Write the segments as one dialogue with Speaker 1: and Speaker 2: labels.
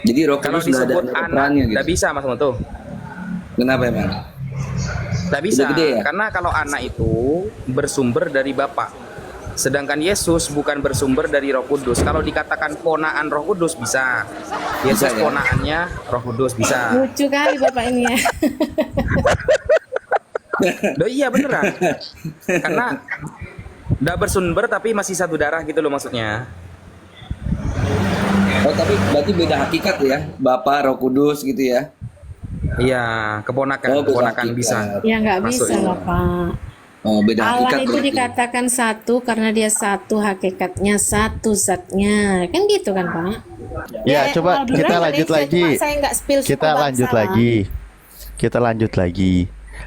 Speaker 1: Jadi Roh
Speaker 2: Kalau
Speaker 1: Kudus nggak ada
Speaker 2: disebut anak,
Speaker 1: perannya gitu.
Speaker 2: nggak bisa Mas Moto.
Speaker 1: Kenapa emang?
Speaker 2: Nggak bisa,
Speaker 1: Gede-gede ya?
Speaker 2: karena kalau anak itu bersumber dari Bapa. Sedangkan Yesus bukan bersumber dari Roh Kudus. Kalau dikatakan ponaan Roh Kudus bisa. Yesus
Speaker 1: Bisa, ya?
Speaker 2: ponaannya Roh Kudus bisa.
Speaker 3: Lucu kali bapak ini ya.
Speaker 2: Loh iya beneran. Karena nggak bersumber tapi masih satu darah gitu loh maksudnya.
Speaker 1: Oh tapi berarti beda hakikat ya, Bapa, Roh Kudus gitu ya?
Speaker 2: Iya, keponakan,
Speaker 1: Oh, beda
Speaker 2: keponakan
Speaker 1: hakikat.
Speaker 2: bisa.
Speaker 3: Ya nggak
Speaker 2: Masuk
Speaker 3: bisa
Speaker 2: ini.
Speaker 3: lah pak.
Speaker 1: Oh beda
Speaker 3: Allah
Speaker 1: hakikat
Speaker 3: itu
Speaker 1: berarti.
Speaker 3: dikatakan satu karena dia satu hakikatnya, satu zatnya, kan gitu kan pak?
Speaker 4: Ya, coba
Speaker 3: Alhamdulillah
Speaker 4: kita
Speaker 3: nggak
Speaker 4: lanjut
Speaker 3: bisa,
Speaker 4: lagi.
Speaker 3: cuma saya nggak spill
Speaker 4: Kita
Speaker 3: semua
Speaker 4: lanjut
Speaker 3: bangsa.
Speaker 4: lagi. Kita lanjut lagi.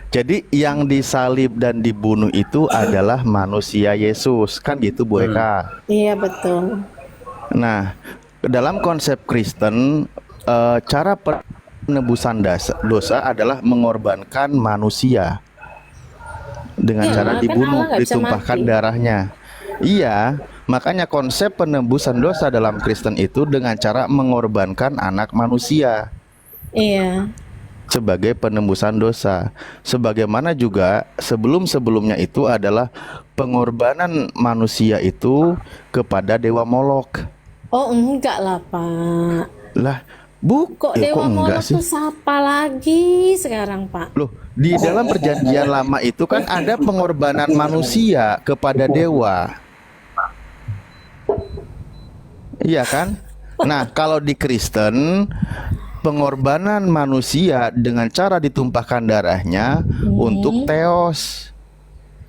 Speaker 4: Jadi yang disalib dan dibunuh itu adalah manusia Yesus, kan gitu Bu Eka?
Speaker 3: Iya betul.
Speaker 4: Nah, dalam konsep Kristen, cara penebusan dosa adalah mengorbankan manusia dengan
Speaker 3: Iya,
Speaker 4: cara
Speaker 3: kan
Speaker 4: dibunuh,
Speaker 3: Allah nggak bisa
Speaker 4: ditumpahkan
Speaker 3: mati.
Speaker 4: darahnya. Iya, makanya konsep penebusan dosa dalam Kristen itu dengan cara mengorbankan anak manusia
Speaker 3: Iya.
Speaker 4: sebagai penembusan dosa. Sebagaimana juga sebelum-sebelumnya itu adalah pengorbanan manusia itu kepada dewa Molok.
Speaker 3: Oh enggak lah pak.
Speaker 4: Lah, Bu,
Speaker 3: Kok
Speaker 4: kok
Speaker 3: Dewa
Speaker 4: enggak
Speaker 3: Molok
Speaker 4: sih?
Speaker 3: tuh siapa lagi sekarang pak?
Speaker 4: Loh, di dalam perjanjian lama itu kan ada pengorbanan manusia kepada dewa. Iya kan? Nah, kalau di Kristen pengorbanan manusia dengan cara ditumpahkan darahnya untuk teos.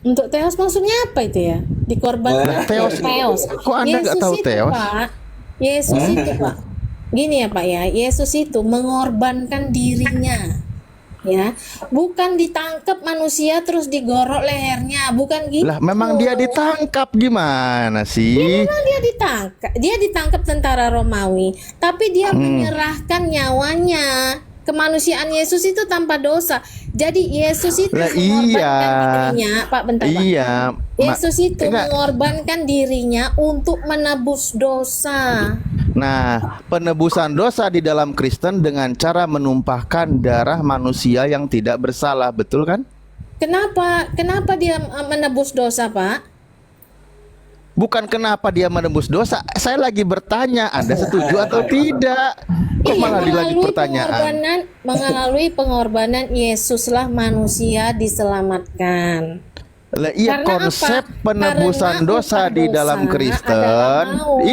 Speaker 3: Untuk teos maksudnya apa itu ya? Dikorbankan
Speaker 4: Teos. Kok Anda nggak
Speaker 3: Yesus
Speaker 4: tahu
Speaker 3: itu,
Speaker 4: teos?
Speaker 3: Pak. Yesus itu Pak. Gini ya Pak ya, Yesus itu mengorbankan dirinya. Ya, bukan ditangkap manusia terus digorok lehernya, bukan gitu.
Speaker 4: Lah, memang dia ditangkap gimana sih?
Speaker 3: Memang dia ditangkap tentara Romawi, tapi dia menyerahkan nyawanya. Kemanusiaan Yesus itu tanpa dosa. Jadi Yesus itu
Speaker 4: Lah,
Speaker 3: mengorbankan
Speaker 4: iya.
Speaker 3: dirinya, Pak bentar Pak.
Speaker 4: Iya.
Speaker 3: Yesus itu
Speaker 4: enggak.
Speaker 3: mengorbankan dirinya untuk menebus dosa.
Speaker 4: Nah, penebusan dosa di dalam Kristen dengan cara menumpahkan darah manusia yang tidak bersalah, betul kan?
Speaker 3: Kenapa? Kenapa dia menebus dosa, Pak?
Speaker 4: Bukan kenapa dia menebus dosa. Saya lagi bertanya, Anda setuju atau tidak? Kok malah dilanjut pertanyaan?
Speaker 3: Melalui pengorbanan Yesuslah manusia diselamatkan.
Speaker 4: Lah, iya,
Speaker 3: Karena
Speaker 4: konsep
Speaker 3: apa?
Speaker 4: penebusan
Speaker 3: Karena
Speaker 4: dosa
Speaker 3: upah
Speaker 4: di dalam
Speaker 3: dosa
Speaker 4: Kristen.
Speaker 3: adalah maut.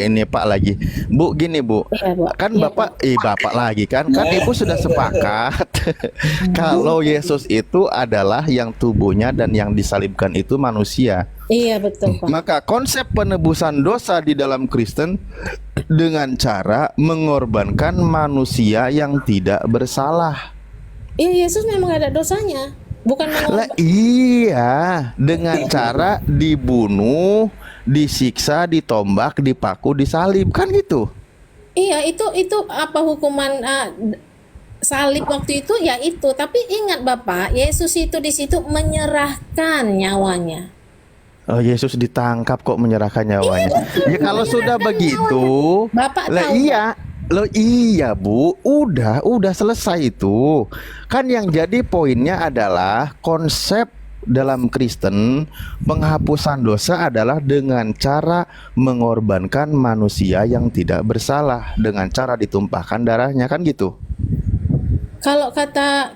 Speaker 4: Ini Pak lagi. Bu, gini Bu.
Speaker 3: Iya, Bu.
Speaker 4: Kan
Speaker 3: Iya,
Speaker 4: Bapak, Bapak lagi kan? Kan Ibu sudah sepakat kalau Yesus itu adalah yang tubuhnya dan yang disalibkan itu manusia.
Speaker 3: Iya betul, Pak.
Speaker 4: Maka konsep penebusan dosa di dalam Kristen dengan cara mengorbankan manusia yang tidak bersalah.
Speaker 3: Iya, Yesus memang gak ada dosanya. Bukan
Speaker 4: Lah iya, dengan cara dibunuh, disiksa, ditombak, dipaku, disalib, kan gitu.
Speaker 3: Iya, itu apa hukuman salib waktu itu ya itu. Tapi ingat Bapak, Yesus itu di situ menyerahkan nyawanya.
Speaker 4: Oh, Yesus ditangkap kok menyerahkan nyawanya. Ya kalau sudah begitu,
Speaker 3: Bapak
Speaker 4: lah
Speaker 3: tahu
Speaker 4: iya. Loh iya Bu, udah selesai itu. Kan yang jadi poinnya adalah konsep dalam Kristen penghapusan dosa adalah dengan cara mengorbankan manusia yang tidak bersalah dengan cara ditumpahkan darahnya, kan gitu.
Speaker 3: Kalau kata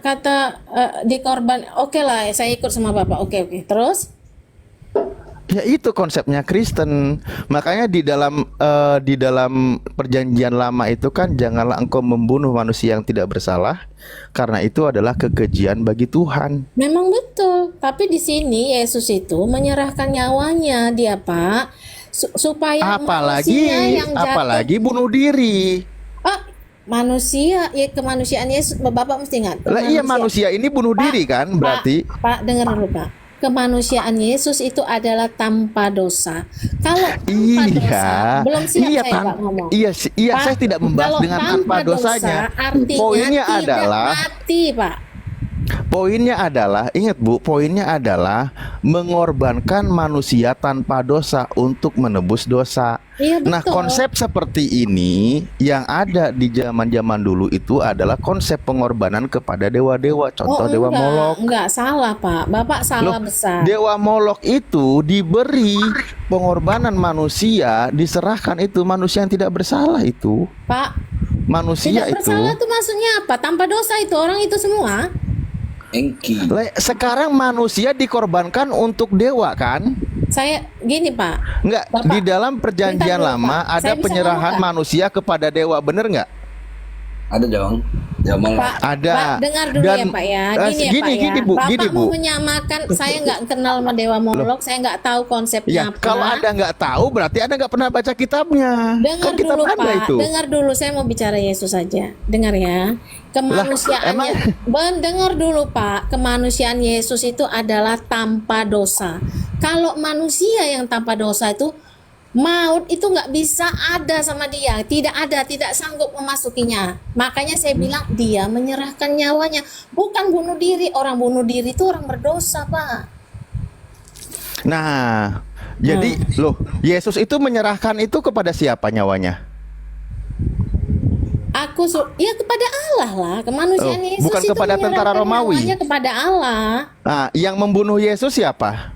Speaker 3: dikorban, oke lah, saya ikut sama Bapak. Oke. Terus?
Speaker 4: Ya itu konsepnya Kristen. Makanya di dalam perjanjian lama itu kan janganlah engkau membunuh manusia yang tidak bersalah karena itu adalah kekejian bagi Tuhan.
Speaker 3: Memang betul. Tapi di sini Yesus itu menyerahkan nyawanya dia Pak, supaya manusia yang jatuh.
Speaker 4: Apalagi bunuh diri.
Speaker 3: Manusia ya kemanusiaan Yesus, Bapak mesti ingat.
Speaker 4: Lah iya, manusia ini bunuh diri kan berarti.
Speaker 3: Pak dengar dulu Pak. Kemanusiaan Yesus itu adalah tanpa dosa. Kalau tanpa dosa, belum siap saya Pak ngomong.
Speaker 4: Iya,
Speaker 3: Pak,
Speaker 4: saya tidak membahas
Speaker 3: kalau
Speaker 4: dengan tanpa dosanya.
Speaker 3: Artinya
Speaker 4: Poinnya
Speaker 3: tidak
Speaker 4: adalah
Speaker 3: mati, Pak.
Speaker 4: Poinnya adalah, ingat Bu, poinnya adalah mengorbankan manusia tanpa dosa untuk menebus dosa.
Speaker 3: Iya,
Speaker 4: Nah,
Speaker 3: betul.
Speaker 4: konsep seperti ini yang ada di zaman-zaman dulu itu adalah konsep pengorbanan kepada dewa-dewa. Contoh Dewa Molok.
Speaker 3: enggak salah Pak. Bapak salah
Speaker 4: Loh,
Speaker 3: besar.
Speaker 4: Dewa Molok itu diberi pengorbanan manusia, diserahkan itu manusia yang tidak bersalah itu.
Speaker 3: Pak,
Speaker 4: Manusia
Speaker 3: tidak
Speaker 4: itu.
Speaker 3: bersalah itu maksudnya apa? Tanpa dosa itu orang itu semua.
Speaker 1: Engki.
Speaker 4: Sekarang manusia dikorbankan untuk dewa kan?
Speaker 3: Saya gini Pak.
Speaker 4: Enggak,
Speaker 3: Bapak,
Speaker 4: di dalam perjanjian
Speaker 3: bentar dulu,
Speaker 4: lama
Speaker 3: Pak.
Speaker 4: ada
Speaker 3: Saya bisa
Speaker 4: penyerahan
Speaker 3: ngomong nggak?
Speaker 4: manusia kepada dewa, bener nggak?
Speaker 1: Ada dong. Jamal.
Speaker 3: Pak,
Speaker 4: Ada.
Speaker 3: Pak, dengar dulu
Speaker 4: Dan,
Speaker 3: ya Pak ya. Gini ya
Speaker 4: gini,
Speaker 3: Pak ya.
Speaker 4: gini, Bu,
Speaker 3: Bapak
Speaker 4: gini,
Speaker 3: mau
Speaker 4: Bu.
Speaker 3: menyamakan. Saya nggak kenal sama Dewa Molok. Saya nggak tahu konsepnya
Speaker 4: Ya,
Speaker 3: apa.
Speaker 4: kalau Anda nggak tahu berarti Anda nggak pernah baca kitabnya.
Speaker 3: Dengar
Speaker 4: Kan kitab
Speaker 3: dulu
Speaker 4: Anda
Speaker 3: Pak,
Speaker 4: itu.
Speaker 3: dengar dulu. Saya mau bicara Yesus saja. Dengar ya. Kemanusiaannya, dengar dulu Pak. Kemanusiaan Yesus itu adalah tanpa dosa. Kalau manusia yang tanpa dosa itu, maut itu nggak bisa ada sama dia, tidak ada, tidak sanggup memasukinya. Makanya saya bilang dia menyerahkan nyawanya, bukan bunuh diri. Orang bunuh diri itu orang berdosa Pak.
Speaker 4: Nah, jadi loh, Yesus itu menyerahkan itu kepada siapa nyawanya?
Speaker 3: Ya kepada Allah lah, kemanusiaan
Speaker 4: Oh,
Speaker 3: Yesus
Speaker 4: bukan
Speaker 3: itu
Speaker 4: kepada tentara
Speaker 3: menyerahkan
Speaker 4: Romawi.
Speaker 3: nyawanya kepada Allah.
Speaker 4: Nah, yang membunuh Yesus siapa?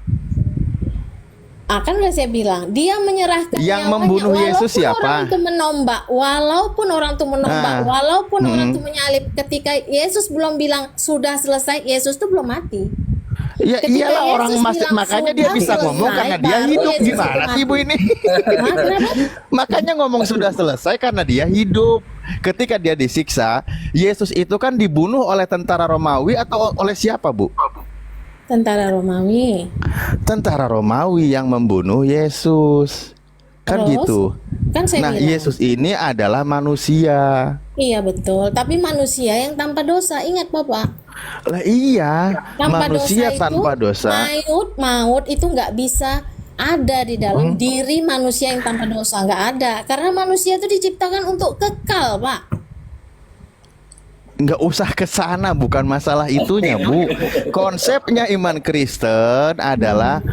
Speaker 3: Kan udah saya bilang, dia menyerahkan
Speaker 4: Yang
Speaker 3: nyawanya,
Speaker 4: membunuh Yesus
Speaker 3: walaupun
Speaker 4: siapa?
Speaker 3: orang itu menombak, walaupun orang itu menombak,
Speaker 4: Ah.
Speaker 3: walaupun orang itu menyalib, ketika Yesus belum bilang sudah selesai, Yesus itu belum mati.
Speaker 4: Ya
Speaker 3: Ketika
Speaker 4: iyalah orang
Speaker 3: Yesus
Speaker 4: masih,
Speaker 3: bilang
Speaker 4: makanya dia
Speaker 3: sudah
Speaker 4: bisa ngomong
Speaker 3: selesai,
Speaker 4: karena dia
Speaker 3: baru
Speaker 4: hidup.
Speaker 3: Yesus
Speaker 4: Gimana
Speaker 3: mati.
Speaker 4: sih Ibu ini?
Speaker 3: Hah, kenapa?
Speaker 4: Makanya ngomong sudah selesai karena dia hidup. Ketika dia disiksa, Yesus itu kan dibunuh oleh tentara Romawi atau oleh siapa, Bu?
Speaker 3: Tentara Romawi.
Speaker 4: Tentara Romawi yang membunuh Yesus. Kan
Speaker 3: Terus?
Speaker 4: gitu.
Speaker 3: Kan saya
Speaker 4: Nah,
Speaker 3: bilang.
Speaker 4: Yesus ini adalah manusia.
Speaker 3: Iya betul, tapi manusia yang tanpa dosa. Ingat Bapak,
Speaker 4: Lah iya,
Speaker 3: tanpa
Speaker 4: manusia
Speaker 3: dosa
Speaker 4: tanpa
Speaker 3: itu,
Speaker 4: dosa.
Speaker 3: maut itu nggak bisa ada di dalam diri manusia yang tanpa dosa, nggak ada. Karena manusia itu diciptakan untuk kekal, Pak.
Speaker 4: Nggak usah ke sana, bukan masalah itunya, Bu. Konsepnya iman Kristen adalah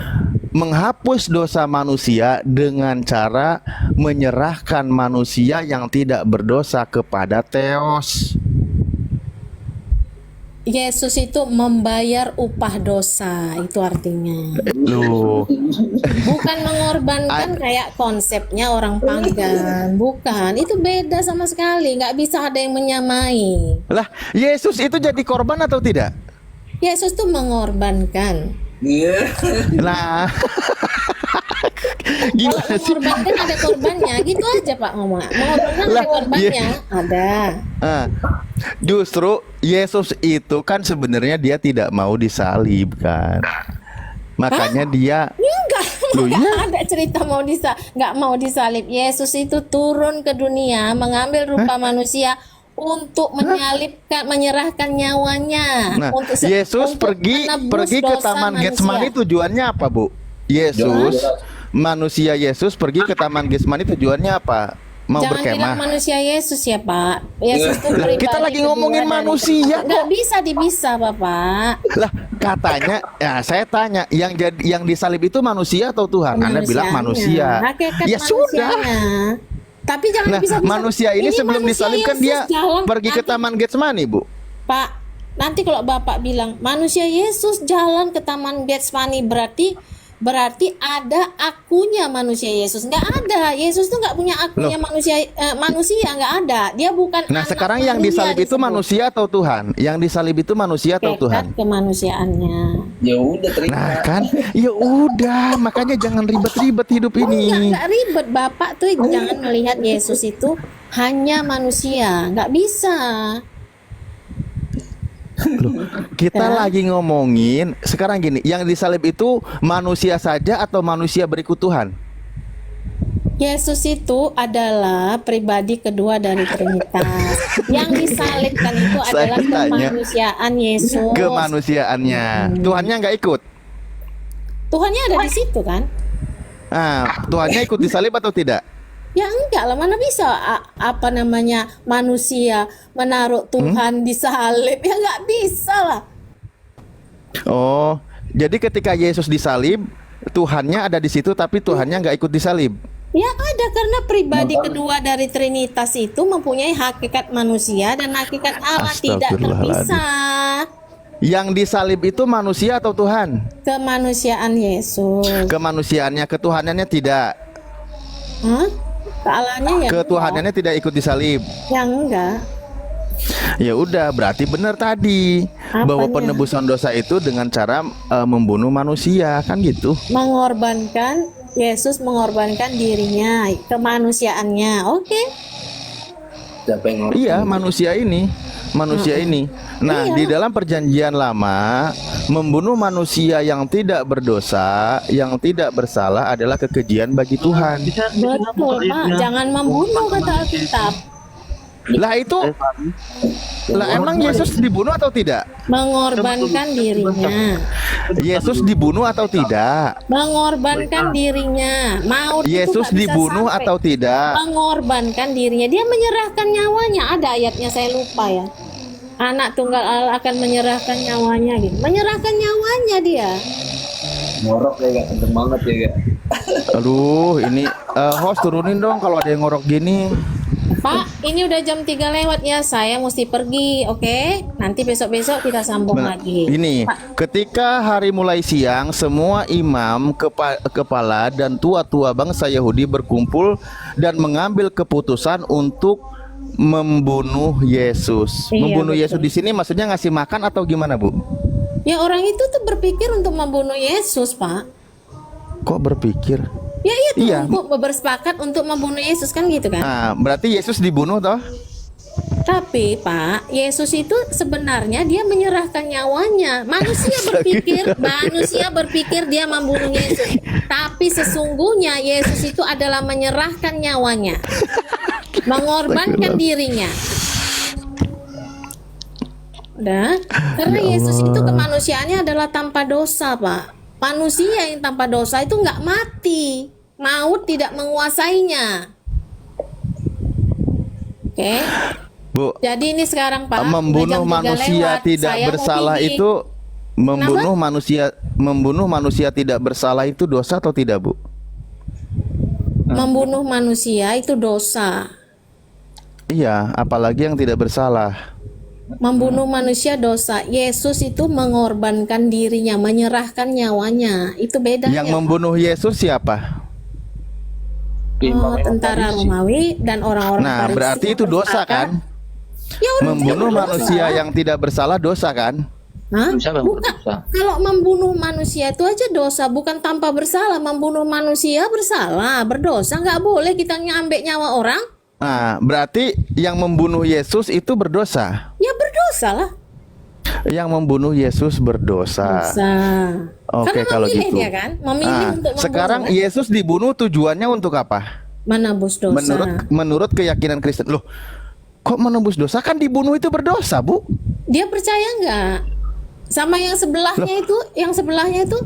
Speaker 4: menghapus dosa manusia dengan cara menyerahkan manusia yang tidak berdosa kepada Theos.
Speaker 3: Yesus itu membayar upah dosa, itu artinya.
Speaker 4: Loh,
Speaker 3: Bukan mengorbankan kayak konsepnya orang pagan, bukan. Itu beda sama sekali, nggak bisa ada yang menyamai.
Speaker 4: lah Yesus itu jadi korban atau tidak?
Speaker 3: Yesus tuh mengorbankan.
Speaker 1: Iya.
Speaker 4: Nah,
Speaker 3: Kalau
Speaker 4: gimana sih?
Speaker 3: mengorbankan ada korbannya, gitu aja Pak ngomong. Mengorbankan ada
Speaker 4: Lah,
Speaker 3: korbannya, ada.
Speaker 4: Ah, justru Yesus itu kan sebenarnya dia tidak mau disalib kan. Makanya dia
Speaker 3: Ya enggak,
Speaker 4: Loh,
Speaker 3: enggak
Speaker 4: iya?
Speaker 3: ada cerita enggak mau disalib. Yesus itu turun ke dunia, mengambil rupa manusia untuk menyerahkan nyawanya.
Speaker 4: Nah,
Speaker 3: Untuk
Speaker 4: Yesus
Speaker 3: untuk
Speaker 4: pergi
Speaker 3: menebus
Speaker 4: ke
Speaker 3: dosa
Speaker 4: Taman
Speaker 3: manusia.
Speaker 4: Getsemani tujuannya apa, Bu? Yesus, manusia Yesus pergi ke Taman Getsemani tujuannya apa? Mau
Speaker 3: Jangan bilang
Speaker 4: berkemah.
Speaker 3: manusia Yesus ya Pak. Yesus itu
Speaker 4: Lah,
Speaker 3: pribadi
Speaker 4: kita lagi
Speaker 3: kedua
Speaker 4: ngomongin
Speaker 3: dari-
Speaker 4: manusia
Speaker 3: Nggak
Speaker 4: kok.
Speaker 3: bisa dipisah Bapak.
Speaker 4: Lah, katanya, ya saya tanya, yang disalib itu manusia atau Tuhan? Anda bilang manusia.
Speaker 3: Hakikat
Speaker 4: Ya sudah.
Speaker 3: manusianya. Tapi jangan
Speaker 4: Nah,
Speaker 3: bisa
Speaker 4: manusia ini sebelum
Speaker 3: manusia
Speaker 4: disalibkan
Speaker 3: Yesus
Speaker 4: dia
Speaker 3: jalan.
Speaker 4: pergi ke
Speaker 3: Nanti,
Speaker 4: Taman Getsemani, Bu.
Speaker 3: Pak, nanti kalau Bapak bilang manusia Yesus jalan ke Taman Getsemani, berarti ada akunya manusia Yesus. Nggak ada. Yesus tuh nggak punya akunya manusia nggak ada. Dia bukan
Speaker 4: Nah,
Speaker 3: anak
Speaker 4: sekarang yang
Speaker 3: manusia
Speaker 4: disalib itu
Speaker 3: disebut.
Speaker 4: manusia atau Tuhan? Yang disalib itu manusia atau Tuhan?
Speaker 3: Hakikat kemanusiaannya.
Speaker 1: Ya udah terima.
Speaker 4: Nah kan, ya udah, makanya jangan ribet-ribet hidup ini.
Speaker 3: Enggak ribet. Bapak tuh jangan melihat Yesus itu hanya manusia. Nggak bisa.
Speaker 4: Loh, kita lagi ngomongin sekarang gini, yang disalib itu manusia saja atau manusia berikut Tuhan?
Speaker 3: Yesus itu adalah pribadi kedua dari Trinitas. Yang disalibkan itu
Speaker 4: Saya
Speaker 3: adalah
Speaker 4: tanya.
Speaker 3: kemanusiaan Yesus.
Speaker 4: Kemanusiaannya, Tuhannya nggak ikut.
Speaker 3: Tuhannya ada di situ kan?
Speaker 4: Nah, Tuhannya ikut disalib atau tidak?
Speaker 3: Ya enggak lah, mana bisa manusia menaruh Tuhan di salib. Ya enggak bisa lah.
Speaker 4: Oh, jadi ketika Yesus disalib, Tuhannya ada di situ tapi Tuhannya nggak ikut disalib.
Speaker 3: Ya ada, karena pribadi kedua dari Trinitas itu mempunyai hakikat manusia dan hakikat Allah, tidak
Speaker 4: Astagfirullahaladzim.
Speaker 3: terpisah.
Speaker 4: Yang disalib itu manusia atau Tuhan?
Speaker 3: Kemanusiaan Yesus.
Speaker 4: Kemanusiaannya, ketuhanannya tidak.
Speaker 3: Hah? Kealahannya ya
Speaker 4: Ketuhanannya tidak ikut disalib.
Speaker 3: yang enggak.
Speaker 4: Ya udah, berarti benar tadi bahwa
Speaker 3: Apanya?
Speaker 4: penebusan dosa itu dengan cara membunuh manusia, kan gitu.
Speaker 3: Mengorbankan, Yesus mengorbankan dirinya, kemanusiaannya. Oke.
Speaker 1: Siapa yang ngorok?
Speaker 4: Iya, manusia ini. Nah,
Speaker 3: Iya.
Speaker 4: di dalam perjanjian lama, membunuh manusia yang tidak berdosa, yang tidak bersalah adalah kekejian bagi Tuhan.
Speaker 3: Betul, Pak. Jangan membunuh, kata Alkitab.
Speaker 4: Lah itu, lah emang Yesus dibunuh atau tidak?
Speaker 3: Mengorbankan dirinya.
Speaker 4: Yesus dibunuh atau tidak?
Speaker 3: Mengorbankan dirinya. Maut itu
Speaker 4: Yesus
Speaker 3: nggak bisa
Speaker 4: dibunuh
Speaker 3: sampai.
Speaker 4: atau tidak?
Speaker 3: Mengorbankan dirinya. Dia menyerahkan nyawanya. Ada ayatnya, saya lupa ya. Anak tunggal Allah akan menyerahkan nyawanya gitu. Menyerahkan nyawanya dia.
Speaker 1: Ngorok ya Kak, kenceng banget ya Kak.
Speaker 4: Aduh, ini host turunin dong kalau ada yang ngorok gini.
Speaker 3: Pak, ini udah jam 3 lewat ya. Saya mesti pergi, oke? Nanti besok-besok kita sambung lagi.
Speaker 4: Ini, ketika hari mulai siang, semua imam, kepala dan tua-tua bangsa Yahudi berkumpul dan mengambil keputusan untuk membunuh Yesus.
Speaker 3: Iya,
Speaker 4: Membunuh
Speaker 3: betul.
Speaker 4: Yesus di sini maksudnya ngasih makan atau gimana, Bu?
Speaker 3: Ya orang itu tuh berpikir untuk membunuh Yesus, Pak.
Speaker 4: Kok berpikir?
Speaker 3: Ya itu
Speaker 4: Iya.
Speaker 3: untuk bersepakat untuk membunuh Yesus, kan gitu kan?
Speaker 4: Nah, berarti Yesus dibunuh toh?
Speaker 3: Tapi Pak, Yesus itu sebenarnya dia menyerahkan nyawanya. Manusia berpikir dia membunuh Yesus. Tapi sesungguhnya Yesus itu adalah menyerahkan nyawanya. Mengorbankan dirinya. Udah, karena Yesus itu kemanusiaannya adalah tanpa dosa, Pak. Manusia yang tanpa dosa itu nggak mati. Maut tidak menguasainya. Oke.
Speaker 4: Bu,
Speaker 3: Jadi ini sekarang Pak,
Speaker 4: membunuh
Speaker 3: udah jam 3
Speaker 4: manusia
Speaker 3: lewat.
Speaker 4: tidak
Speaker 3: Saya mau
Speaker 4: bersalah
Speaker 3: pergi.
Speaker 4: itu membunuh manusia tidak bersalah itu dosa atau tidak, Bu?
Speaker 3: Membunuh manusia itu dosa.
Speaker 4: Iya, apalagi yang tidak bersalah.
Speaker 3: Membunuh manusia dosa. Yesus itu mengorbankan dirinya, menyerahkan nyawanya. Itu bedanya.
Speaker 4: Yang membunuh Yesus siapa?
Speaker 3: Tentara Romawi dan orang-orang
Speaker 4: Nah,
Speaker 3: Farisi
Speaker 4: berarti
Speaker 3: yang
Speaker 4: itu dosa
Speaker 3: bersangka.
Speaker 4: kan?
Speaker 3: Ya, orang
Speaker 4: Membunuh
Speaker 3: itu dosa.
Speaker 4: manusia yang tidak bersalah dosa kan?
Speaker 3: Hah?
Speaker 1: Siapa yang
Speaker 3: Bukan.
Speaker 1: berdosa?
Speaker 3: Kalau membunuh manusia itu aja dosa, bukan tanpa bersalah. Membunuh manusia bersalah, berdosa. Nggak boleh kita ngambil nyawa orang.
Speaker 4: Nah, berarti yang membunuh Yesus itu berdosa.
Speaker 3: Ya berdosa lah.
Speaker 4: Yang membunuh Yesus berdosa.
Speaker 3: Dosa.
Speaker 4: Oke,
Speaker 3: Karena
Speaker 4: kalau
Speaker 3: memilih
Speaker 4: gitu.
Speaker 3: dia kan, memilih
Speaker 4: Nah,
Speaker 3: untuk membunuh.
Speaker 4: sekarang
Speaker 3: kan?
Speaker 4: Yesus dibunuh tujuannya untuk apa?
Speaker 3: Menebus dosa.
Speaker 4: Menurut keyakinan Kristen. Loh, kok menembus dosa? Kan dibunuh itu berdosa, Bu.
Speaker 3: Dia percaya nggak? Sama yang sebelahnya itu,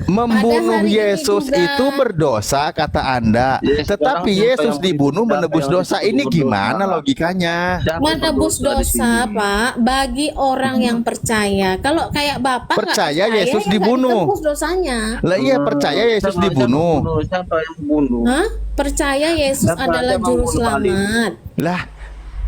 Speaker 4: Membunuh
Speaker 3: hari ini
Speaker 4: Yesus
Speaker 3: juga.
Speaker 4: itu berdosa kata Anda.
Speaker 1: Yes,
Speaker 4: Tetapi
Speaker 1: sekarang siapa
Speaker 4: Yesus
Speaker 1: yang
Speaker 4: dibunuh
Speaker 1: siapa
Speaker 4: menebus
Speaker 1: yang
Speaker 4: dosa. Ini
Speaker 1: disebut
Speaker 4: gimana
Speaker 1: dosa?
Speaker 4: logikanya?
Speaker 1: Siapa yang
Speaker 3: menebus
Speaker 1: berdosa di
Speaker 3: dosa,
Speaker 1: sini?
Speaker 3: Pak, bagi orang yang percaya. Kalau kayak Bapak nggak
Speaker 4: Percaya Yesus
Speaker 3: ya nggak
Speaker 4: dibunuh.
Speaker 3: ditebus dosanya.
Speaker 4: Lah iya, percaya Yesus
Speaker 1: Siapa yang
Speaker 4: dibunuh.
Speaker 1: Siapa yang bunuh?
Speaker 3: Hah? Percaya Yesus
Speaker 1: Siapa
Speaker 3: adalah
Speaker 1: aja mau
Speaker 3: juru
Speaker 1: bunuh
Speaker 3: selamat.
Speaker 4: Lah,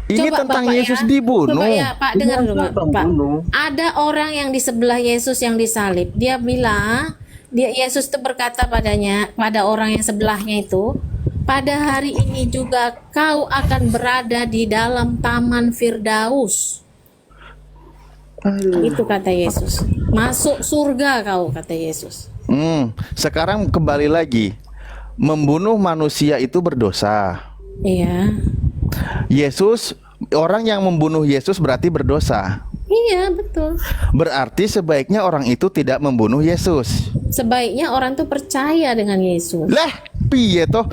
Speaker 4: ini
Speaker 3: Coba
Speaker 4: tentang
Speaker 3: Bapak
Speaker 4: Yesus
Speaker 3: ya.
Speaker 4: dibunuh.
Speaker 3: Coba ya Pak, dengar dulu
Speaker 1: Siapa yang
Speaker 3: Pak.
Speaker 1: bunuh?
Speaker 3: Ada orang yang di sebelah Yesus yang disalib. Dia bilang, Yesus itu berkata pada orang yang sebelahnya itu, pada hari ini juga kau akan berada di dalam taman Firdaus. Itu kata Yesus. Masuk surga kau, kata Yesus.
Speaker 4: Sekarang kembali lagi. Membunuh manusia itu berdosa.
Speaker 3: Iya.
Speaker 4: Yesus, orang yang membunuh Yesus berarti berdosa.
Speaker 3: Iya, betul.
Speaker 4: Berarti sebaiknya orang itu tidak membunuh Yesus.
Speaker 3: Sebaiknya orang itu percaya dengan Yesus.
Speaker 4: Lah, piye toh?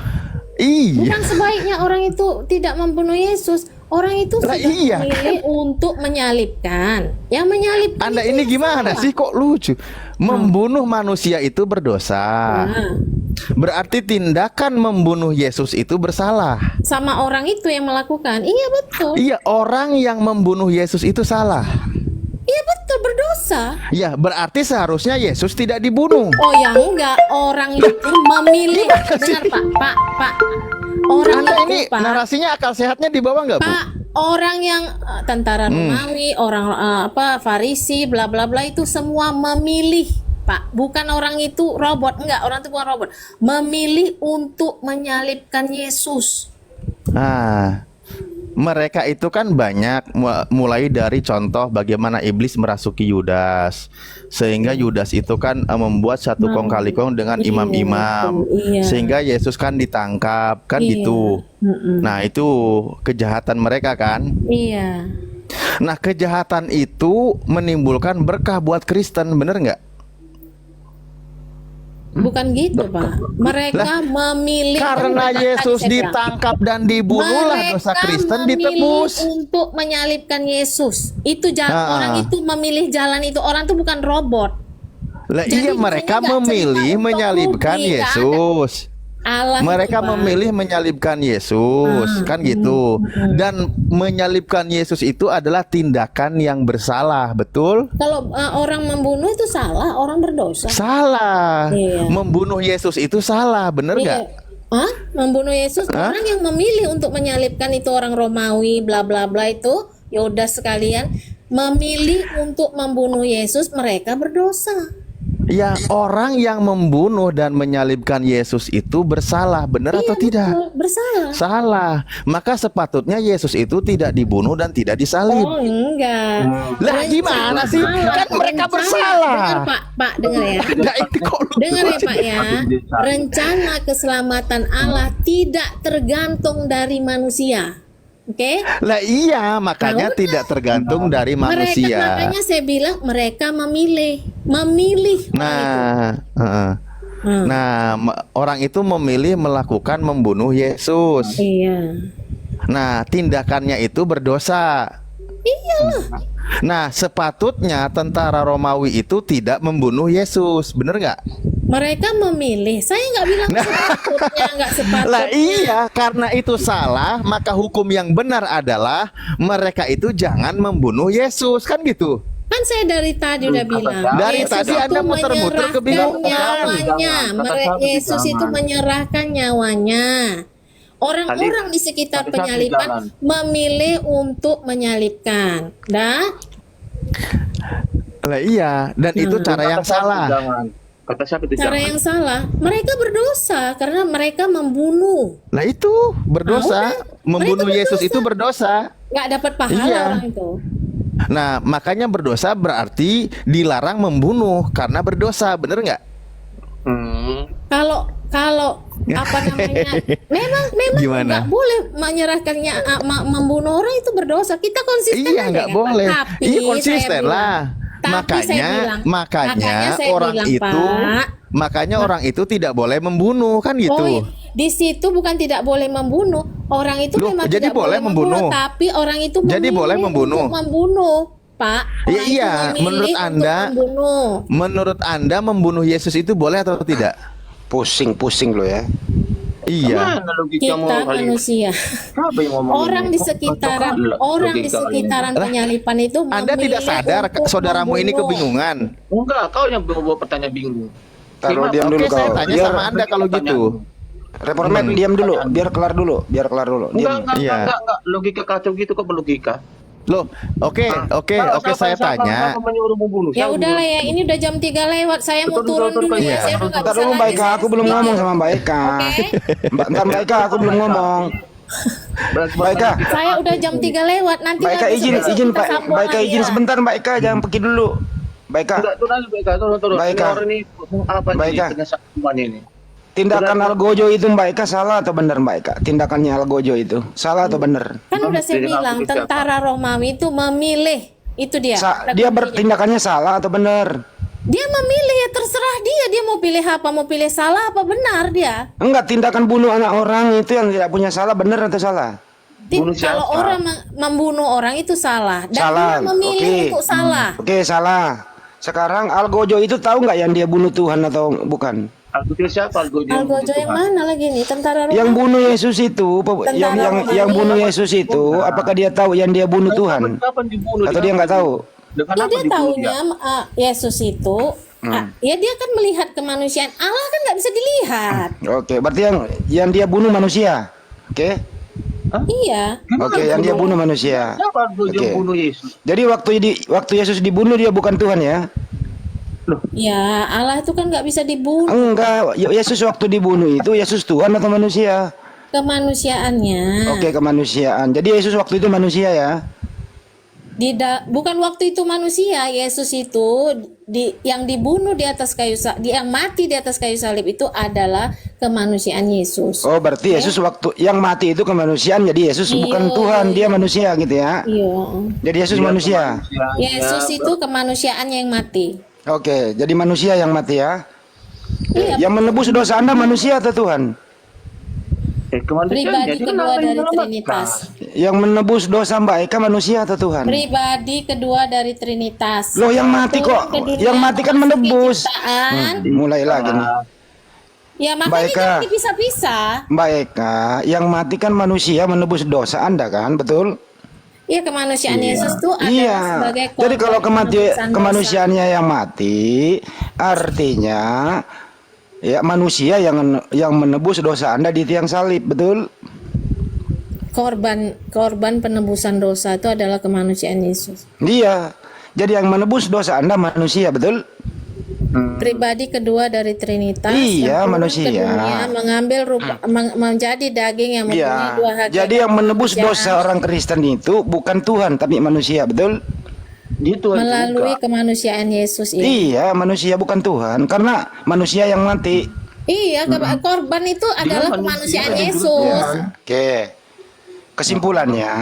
Speaker 4: Iya.
Speaker 3: Bukan sebaiknya orang itu tidak membunuh Yesus. Orang itu
Speaker 4: Lah,
Speaker 3: sudah
Speaker 4: iya.
Speaker 3: memilih untuk menyalibkan. Yang menyalibkan
Speaker 4: Anda
Speaker 3: itu
Speaker 4: ini
Speaker 3: yang
Speaker 4: gimana
Speaker 3: salah.
Speaker 4: sih, kok lucu? Membunuh manusia itu berdosa.
Speaker 3: Nah,
Speaker 4: Berarti tindakan membunuh Yesus itu bersalah.
Speaker 3: sama orang itu yang melakukan. Iya betul.
Speaker 4: Iya, orang yang membunuh Yesus itu salah.
Speaker 3: Iya betul, berdosa berdosa.
Speaker 4: Ya, berarti seharusnya Yesus tidak dibunuh.
Speaker 3: Oh ya enggak, orang itu memilih. Dengar Pak. Orang
Speaker 4: Anda
Speaker 3: itu
Speaker 4: ini
Speaker 3: Pak.
Speaker 4: narasinya akal sehatnya di bawah nggak, Bu?
Speaker 3: Pak, orang yang tentara Romawi, orang Farisi, bla bla bla itu semua memilih, Pak. Bukan orang itu robot, enggak, orang itu bukan robot. Memilih untuk menyalibkan Yesus.
Speaker 4: Nah, mereka itu kan banyak, mulai dari contoh bagaimana iblis merasuki Yudas, sehingga Yudas itu kan membuat satu kong kali kong dengan
Speaker 3: Iya,
Speaker 4: imam-imam,
Speaker 3: iya.
Speaker 4: sehingga Yesus kan ditangkap, kan
Speaker 3: Iya.
Speaker 4: gitu. Nah, itu kejahatan mereka kan.
Speaker 3: Iya.
Speaker 4: Nah, kejahatan itu menimbulkan berkah buat Kristen, bener nggak?
Speaker 3: Bukan gitu, Pak. Mereka memilih
Speaker 4: Karena Yesus
Speaker 3: Saya bilang.
Speaker 4: ditangkap dan dibunuhlah dosa Kristen
Speaker 3: memilih
Speaker 4: ditebus.
Speaker 3: untuk menyalibkan Yesus. Itu jalan
Speaker 4: Ah.
Speaker 3: orang itu memilih jalan itu. Orang itu bukan robot.
Speaker 4: Lah
Speaker 3: Jadi
Speaker 4: iya, mereka
Speaker 3: ini nggak
Speaker 4: memilih
Speaker 3: cerita untuk
Speaker 4: menyalibkan
Speaker 3: rugi, nggak ada.
Speaker 4: Yesus.
Speaker 3: Allah
Speaker 4: Mereka
Speaker 3: itu, Pak.
Speaker 4: memilih menyalibkan Yesus, kan gitu. Dan menyalibkan Yesus itu adalah tindakan yang bersalah, betul?
Speaker 3: Kalau orang membunuh itu salah, orang berdosa.
Speaker 4: Salah.
Speaker 3: Iya.
Speaker 4: Membunuh Yesus itu salah, bener
Speaker 3: Iya.
Speaker 4: nggak?
Speaker 3: Hah? Membunuh Yesus, orang yang memilih untuk menyalibkan itu orang Romawi, bla bla bla itu, Yudas sekalian memilih untuk membunuh Yesus, mereka berdosa.
Speaker 4: Ya, orang yang membunuh dan menyalibkan Yesus itu bersalah, benar atau tidak?
Speaker 3: Betul, bersalah.
Speaker 4: Salah. Maka sepatutnya Yesus itu tidak dibunuh dan tidak disalib.
Speaker 3: Oh enggak.
Speaker 4: Lah gimana sih? Kan mereka bersalah.
Speaker 3: Dengar Pak, dengar ya.
Speaker 4: Nah, ini kok lu-
Speaker 3: Dengar ya Pak ya. Rencana keselamatan Allah tidak tergantung dari manusia. Oke?
Speaker 4: Lah iya, makanya
Speaker 3: Tahu
Speaker 4: tidak tergantung dari
Speaker 3: Mereka,
Speaker 4: manusia.
Speaker 3: makanya saya bilang mereka memilih orang itu.
Speaker 4: Nah, heeh.
Speaker 3: Hmm.
Speaker 4: Nah, orang itu memilih melakukan membunuh Yesus.
Speaker 3: Iya.
Speaker 4: Nah, tindakannya itu berdosa.
Speaker 3: Iyalah.
Speaker 4: Nah, sepatutnya tentara Romawi itu tidak membunuh Yesus, bener nggak?
Speaker 3: Mereka memilih. Saya nggak bilang sepatutnya, nggak sepatutnya.
Speaker 4: Lah iya, karena itu salah, maka hukum yang benar adalah mereka itu jangan membunuh Yesus, kan gitu.
Speaker 3: Kan saya dari tadi udah bilang.
Speaker 4: Dari
Speaker 3: Yesus
Speaker 4: tadi
Speaker 3: itu
Speaker 4: Anda muter-muter
Speaker 3: menyerahkan
Speaker 4: kebingungan.
Speaker 3: nyawanya. Yesus itu menyerahkan nyawanya. Orang-orang di sekitar penyalipan memilih untuk menyalipkan. Dah?
Speaker 4: Lah iya, dan itu cara yang salah.
Speaker 5: Kata siapa itu
Speaker 3: Cara yang salah. Mereka berdosa karena mereka membunuh.
Speaker 4: Lah itu berdosa, membunuh
Speaker 3: mereka
Speaker 4: Yesus
Speaker 3: berdosa.
Speaker 4: itu berdosa.
Speaker 3: Nggak dapat pahala
Speaker 4: Iya.
Speaker 3: orang itu.
Speaker 4: Nah, makanya berdosa berarti dilarang membunuh karena berdosa, bener nggak?
Speaker 3: Kalau apa namanya? memang
Speaker 4: Gimana?
Speaker 3: nggak boleh menyerahkannya membunuh orang itu berdosa. Kita konsisten
Speaker 4: Iya,
Speaker 3: aja
Speaker 4: nggak
Speaker 3: kan, Pak?
Speaker 4: boleh.
Speaker 3: Tapi
Speaker 4: Iya,
Speaker 3: saya
Speaker 4: konsisten
Speaker 3: bilang-
Speaker 4: lah.
Speaker 3: tapi saya bilang-
Speaker 4: Makanya
Speaker 3: saya
Speaker 4: orang
Speaker 3: bilang,
Speaker 4: itu,
Speaker 3: Pak,
Speaker 4: makanya orang itu tidak boleh membunuh, kan gitu.
Speaker 3: oh, di situ bukan tidak boleh membunuh. Orang itu
Speaker 4: Loh,
Speaker 3: memang
Speaker 4: jadi
Speaker 3: tidak
Speaker 4: boleh membunuh.
Speaker 3: tapi orang itu
Speaker 4: Jadi
Speaker 3: memilih
Speaker 4: boleh membunuh.
Speaker 3: untuk membunuh, Pak.
Speaker 4: Ya,
Speaker 3: Orang itu
Speaker 4: iya,
Speaker 3: memilih
Speaker 4: menurut
Speaker 3: untuk
Speaker 4: Anda-
Speaker 3: membunuh.
Speaker 4: Menurut Anda membunuh Yesus itu boleh atau tidak?
Speaker 6: Pusing-pusing lo ya.
Speaker 4: Iya.
Speaker 5: Mana logika
Speaker 3: Kita
Speaker 5: mau kali?
Speaker 3: manusia.
Speaker 5: Siapa yang ngomong
Speaker 3: Orang
Speaker 5: ini?
Speaker 3: di sekitaran orang di sekitaran penyalipan itu
Speaker 4: Anda tidak
Speaker 3: memilih
Speaker 4: sadar
Speaker 3: untuk
Speaker 4: saudaramu ini
Speaker 3: membunuh.
Speaker 4: kebingungan.
Speaker 5: Enggak, kau yang bawa pertanyaan bingung.
Speaker 6: Taruh diam
Speaker 4: Oke,
Speaker 6: dulu
Speaker 4: saya
Speaker 6: kau.
Speaker 4: tanya
Speaker 6: Biar
Speaker 4: sama Anda kalau gitu.
Speaker 6: Reformat diam dulu, biar kelar dulu, biar kelar dulu. Diam.
Speaker 4: Iya.
Speaker 5: Enggak, logika kacau gitu kok berlogika.
Speaker 4: Loh, oke, saya tanya.
Speaker 5: Siapa menyuruh membunuh?
Speaker 3: Ya
Speaker 5: Siapa
Speaker 3: udahlah ya, ini udah jam 3 lewat. Saya mau
Speaker 5: Betul,
Speaker 3: turun
Speaker 5: betul,
Speaker 3: dulu
Speaker 5: betul,
Speaker 3: ya.
Speaker 5: iya.
Speaker 3: Saya udah nggak
Speaker 6: Ntar
Speaker 3: bisa
Speaker 6: dulu
Speaker 3: lagi,
Speaker 6: Mbak Eka,
Speaker 3: saya
Speaker 6: aku belum
Speaker 3: sedikit.
Speaker 6: ngomong sama Mbak Eka.
Speaker 3: Oke.
Speaker 6: Ntar Mbak Eka, aku belum ngomong. Mbak Eka,
Speaker 3: Saya udah jam 3 lewat. Nanti
Speaker 6: Mbak Eka
Speaker 3: nggak
Speaker 6: izin,
Speaker 3: bisa
Speaker 6: izin
Speaker 3: kita
Speaker 6: Pak.
Speaker 3: sambung
Speaker 6: Mbak Eka
Speaker 3: lagi
Speaker 6: izin
Speaker 3: ya.
Speaker 6: sebentar Mbak Eka, jangan pergi dulu. Mbak Eka,
Speaker 5: Enggak, turun aja, turun.
Speaker 6: Baik,
Speaker 5: Ini
Speaker 6: Kak.
Speaker 5: orang ini apa
Speaker 6: Baik,
Speaker 5: nih?
Speaker 6: Kak.
Speaker 5: Kena sakuman ini.
Speaker 6: tindakan Algojo itu Mbak Eka salah atau benar Mbak Eka? Tindakannya Algojo itu salah atau benar?
Speaker 3: Kan udah saya
Speaker 5: Jadi
Speaker 3: bilang
Speaker 5: aku siapa?
Speaker 3: tentara Romawi itu memilih. Itu dia.
Speaker 6: Dia bertindakannya salah atau benar?
Speaker 3: Dia memilih, ya terserah dia mau pilih apa, mau pilih salah apa benar dia.
Speaker 6: Enggak, tindakan bunuh anak orang itu yang tidak punya salah, benar atau salah?
Speaker 5: Bunuh
Speaker 3: Kalau
Speaker 5: siapa?
Speaker 3: orang membunuh orang itu salah dan
Speaker 6: Salah,
Speaker 3: dia memilih
Speaker 6: oke.
Speaker 3: untuk salah.
Speaker 6: Oke, salah. Sekarang Algojo itu tahu nggak yang dia bunuh Tuhan atau bukan?
Speaker 5: Algojo siapa? Algojo
Speaker 3: Algojo yang mana lagi nih? Tentara Romawi.
Speaker 6: Yang bunuh Yesus itu, yang
Speaker 3: Romawi.
Speaker 6: bunuh Yesus itu, apakah dia tahu yang dia bunuh Tuhan?
Speaker 5: Kapan dibunuh?
Speaker 6: Atau dia nggak tahu?
Speaker 5: Dengan
Speaker 3: Ya
Speaker 5: apa
Speaker 3: dia
Speaker 5: dibunuh
Speaker 3: taunya Yesus itu ya dia kan melihat kemanusiaan. Allah kan nggak bisa dilihat.
Speaker 6: Oke, berarti yang dia bunuh manusia. Oke.
Speaker 3: Iya.
Speaker 6: Oke, yang dia bunuh manusia.
Speaker 5: Siapa Gojo
Speaker 6: Oke.
Speaker 5: yang bunuh Yesus?
Speaker 6: Jadi waktu Yesus dibunuh dia bukan Tuhan ya?
Speaker 3: Ya Allah itu kan nggak bisa dibunuh.
Speaker 6: Enggak, Yesus waktu dibunuh itu Yesus Tuhan atau manusia?
Speaker 3: Kemanusiaannya.
Speaker 6: Oke, kemanusiaan. Jadi Yesus waktu itu manusia ya?
Speaker 3: Bukan waktu itu manusia. Yesus itu yang dibunuh di atas kayu salib, yang mati di atas kayu salib itu adalah kemanusiaan Yesus.
Speaker 6: Oh, berarti Yesus waktu yang mati itu kemanusiaan. Jadi Yesus bukan
Speaker 3: Iya,
Speaker 6: Tuhan,
Speaker 3: iya.
Speaker 6: dia manusia gitu ya.
Speaker 3: Iya.
Speaker 6: Jadi Yesus manusia.
Speaker 3: Yesus itu kemanusiaannya yang mati.
Speaker 6: Oke, jadi manusia yang mati ya.
Speaker 3: Iya.
Speaker 6: Yang menebus dosa Anda manusia atau Tuhan?
Speaker 3: Pribadi kedua dari Trinitas.
Speaker 6: Yang menebus dosa Mbak Eka manusia atau Tuhan?
Speaker 3: Pribadi kedua dari Trinitas.
Speaker 6: Loh, yang mati kok?
Speaker 3: Turun ke dunia
Speaker 6: Yang mati kan
Speaker 3: memasuki
Speaker 6: menebus.
Speaker 3: ciptaan.
Speaker 6: Mulai lagi nih.
Speaker 3: Ya
Speaker 6: Mbak
Speaker 3: makanya
Speaker 6: Eka.
Speaker 3: jangan dipisah-pisah.
Speaker 6: Mbak Eka, yang mati kan manusia menebus dosa Anda kan, betul?
Speaker 3: Iya, kemanusiaan Yesus itu adalah
Speaker 6: Iya.
Speaker 3: sebagai
Speaker 6: Jadi kalau
Speaker 3: korban penebusan dosa.
Speaker 6: kemanusiaannya yang mati, artinya ya manusia yang menebus dosa Anda di tiang salib, betul?
Speaker 3: korban penebusan dosa itu adalah kemanusiaan Yesus.
Speaker 6: Iya. Jadi yang menebus dosa Anda manusia, betul?
Speaker 3: Pribadi kedua dari Trinitas.
Speaker 6: Iya,
Speaker 3: yang turun
Speaker 6: manusia.
Speaker 3: ke dunia, mengambil rupa menjadi daging yang mempunyai
Speaker 6: Iya.
Speaker 3: dua hakikat.
Speaker 6: Jadi yang menebus
Speaker 3: kemanusiaan
Speaker 6: dosa orang Kristen itu bukan Tuhan tapi manusia, betul?
Speaker 5: Gitu
Speaker 3: melalui kemanusiaan Yesus ini.
Speaker 6: Iya, manusia bukan Tuhan karena manusia yang mati.
Speaker 3: Iya, korban itu adalah kemanusiaan Yesus.
Speaker 6: Oke. Kesimpulannya,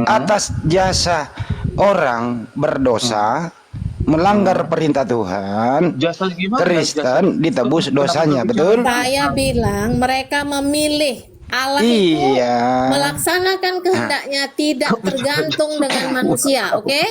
Speaker 6: atas jasa orang berdosa melanggar perintah Tuhan,
Speaker 5: Jasa gimana?
Speaker 6: Kristen ditebus dosanya, betul?
Speaker 3: Saya bilang mereka memilih Allah itu
Speaker 6: Iya.
Speaker 3: melaksanakan kehendaknya, tidak tergantung dengan manusia, oke?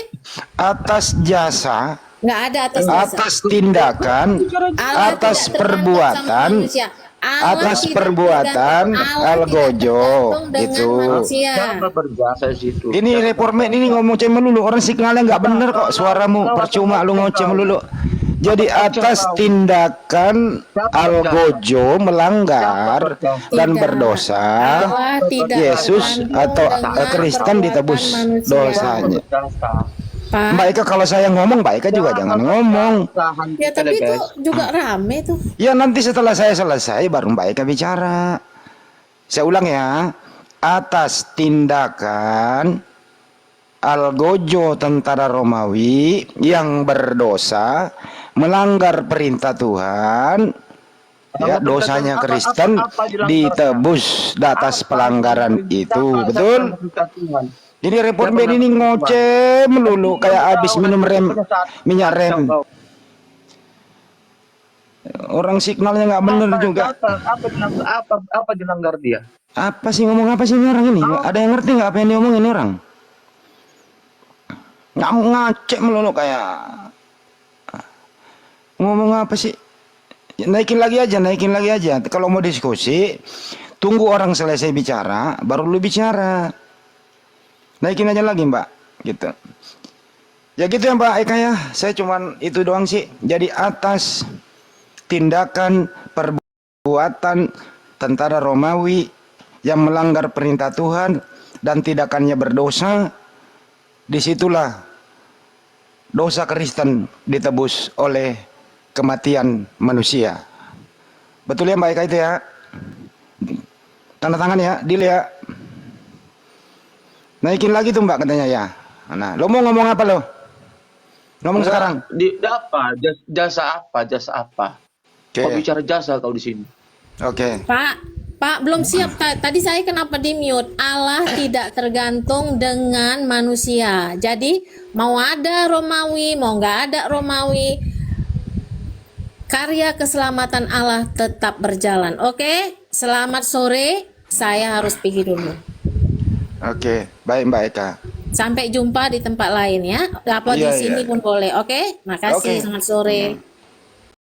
Speaker 6: Atas jasa,
Speaker 3: Nggak ada atas jasa.
Speaker 6: atas tindakan,
Speaker 3: Allah
Speaker 6: atas
Speaker 3: tidak tergantung sama
Speaker 6: perbuatan,
Speaker 3: manusia. Allah
Speaker 6: atas
Speaker 3: tidak
Speaker 6: perbuatan
Speaker 3: tergantung- Allah
Speaker 6: algojo,
Speaker 3: tidak tergantung dengan
Speaker 6: gitu.
Speaker 3: manusia.
Speaker 5: Siapa berjasa di situ?
Speaker 6: Ini reformen ini ngomong cem melulu, orang signalnya nggak bener kok suaramu, percuma lu ngoceh melulu. Jadi atas tindakan algojo melanggar dan
Speaker 3: Tidak.
Speaker 6: berdosa,
Speaker 3: Allah tidak
Speaker 6: Yesus
Speaker 3: tergantung
Speaker 6: atau
Speaker 3: dengan
Speaker 6: Kristen
Speaker 3: perbuatan
Speaker 6: ditebus
Speaker 3: manusia.
Speaker 6: dosanya.
Speaker 5: Berjasa.
Speaker 3: Pak.
Speaker 6: Mbak Eka kalau saya ngomong, Mbak Eka juga jangan ngomong.
Speaker 3: Ya tapi itu juga rame tuh.
Speaker 6: Ya nanti setelah saya selesai baru Mbak Eka bicara. Saya ulang ya. Atas tindakan algojo tentara Romawi yang berdosa melanggar perintah Tuhan, ya dosanya Kristen ditebus atas pelanggaran itu, betul? Ini reformen ini ngoceh melulu kayak habis minum minyak rem. Orang signalnya nggak bener juga.
Speaker 5: Apa dilanggar dia?
Speaker 6: Apa sih ngomong apa sih ini orang ini? Ada yang ngerti nggak apa yang diomongin ini orang? Nggak ngacek melulu kayak ngomong apa sih? Naikin lagi aja. Kalau mau diskusi, tunggu orang selesai bicara, baru lu bicara. Naikin aja lagi Mbak, gitu. Ya gitu ya Mbak Eka ya. Saya cuman itu doang sih. Jadi atas tindakan perbuatan tentara Romawi yang melanggar perintah Tuhan dan tindakannya berdosa, disitulah dosa Kristen ditebus oleh kematian manusia. Betul ya Mbak Eka itu ya? Tanda tangan ya, deal ya. Naikin lagi tuh Mbak katanya ya. Nah, lo mau ngomong apa lo? Ngomong sekarang.
Speaker 5: Apa? Jasa apa? Jasa apa? Kau bicara jasa kau di sini.
Speaker 6: Oke.
Speaker 3: Pak belum siap. Tadi saya kenapa di mute? Allah tidak tergantung dengan manusia. Jadi mau ada Romawi, mau nggak ada Romawi, karya keselamatan Allah tetap berjalan. Oke? Selamat sore. Saya harus pergi dulu.
Speaker 6: Oke, baik Mbak Eka.
Speaker 3: Sampai jumpa di tempat lain ya. Apa di
Speaker 6: Iya,
Speaker 3: sini
Speaker 6: iya.
Speaker 3: pun boleh. Oke? Makasih.
Speaker 6: Oke.
Speaker 3: Selamat sore.